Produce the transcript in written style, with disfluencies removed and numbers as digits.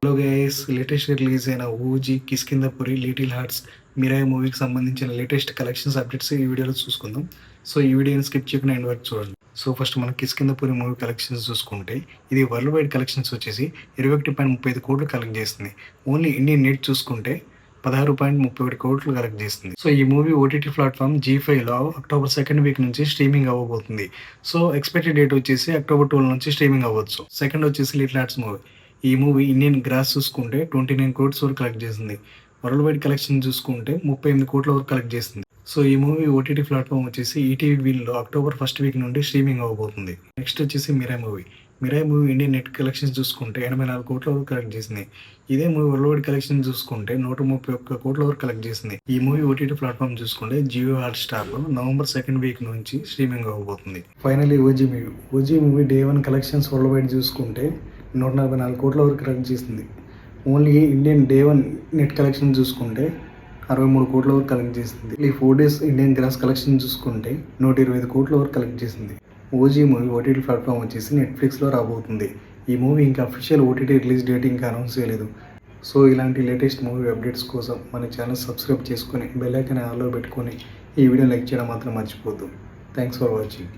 Hello guys, latest release అయిన OG, Kishkindhapuri, little hearts, Mirai మూవీకి సంబంధించిన లేటెస్ట్ కలెక్షన్స్ అప్డేట్స్ ఈ వీడియోలో చూసుకుందాం. సో ఈ వీడియోని స్కిప్ చేయకుండా ఎండ్ వరకు చూడండి. సో ఫస్ట్ మనం కిష్కింధపురి మూవీ కలెక్షన్స్ చూసుకుంటే ఇది వరల్డ్ వైడ్ కలెక్షన్స్ వచ్చేసి 21.35 కోట్లు కలెక్ట్ చేస్తుంది. ఓన్లీ ఇండియన్ నెట్ చూసుకుంటే 16.31 కోట్లు కలెక్ట్ చేస్తుంది. సో ఈ మూవీ ఓటీటీ ప్లాట్ఫామ్ G5లో అక్టోబర్ 2nd వీక్ నుంచి స్ట్రీమింగ్ అవ్వబోతుంది. సో ఎక్స్పెక్టెడ్ డేట్ వచ్చేసి అక్టోబర్ 12 నుంచి స్ట్రీమింగ్ అవ్వచ్చు. సెకండ్ వచ్చేసి లిటిల్ హార్ట్స్ మూవీ. ఈ మూవీ ఇండియన్ గ్రాస్ చూసుకుంటే 29 crores వరకు కలెక్ట్ చేసింది. వరల్డ్ వైడ్ కలెక్షన్ చూసుకుంటే 38 కోట్ల వరకు కలెక్ట్ చేసింది. సో ఈ మూవీ ఓటీటీ ప్లాట్ఫామ్ వచ్చేసి ఈటీవీ విన్లో అక్టోబర్ 1st వీక్ నుండి స్ట్రీమింగ్ అవ్వబోతుంది. నెక్స్ట్ వచ్చేసి Mirai movie. Mirai movie Indian net collections చూసుకుంటే 84 కోట్ల వరకు కలెక్ట్ చేసింది. ఇదే మూవీ వరల్డ్ వైడ్ కలెక్షన్ చూసుకుంటే 131 కోట్ల వరకు కలెక్ట్ చేసింది. ఈ మూవీ ఓటీటీ ప్లాట్ఫామ్ చూసుకుంటే జియో హాట్స్టార్లో నవంబర్ 2nd వీక్ నుంచి స్ట్రీమింగ్ అవ్వబోతుంది. Finally OG movie day 1 collections world wide చూసుకుంటే 144 కోట్ల వరకు కలెక్ట్ చేసింది. Only Indian day 1 net collection చూసుకుంటే 63 కోట్ల వరకు కలెక్ట్ చేసింది. ఈ 4 days ఇండియన్ గ్రాస్ కలెక్షన్ చూసుకుంటే 125 కోట్ల వరకు కలెక్ట్ చేసింది. ఓజీ మూవీ ఓటీటీ ప్లాట్ఫామ్ వచ్చేసి నెట్ఫ్లిక్స్లో రాబోతుంది. ఈ మూవీ ఇంకా అఫీషియల్ ఓటీటీ రిలీజ్ డేట్ ఇంకా అనౌన్స్ చేయలేదు. సో ఇలాంటి లేటెస్ట్ మూవీ అప్డేట్స్ కోసం మన ఛానల్ సబ్స్క్రైబ్ చేసుకొని బెల్ ఐకాన్ ఆన్లో పెట్టుకొని ఈ వీడియో లైక్ చేయడం మాత్రం మర్చిపోద్దు. Thanks for watching.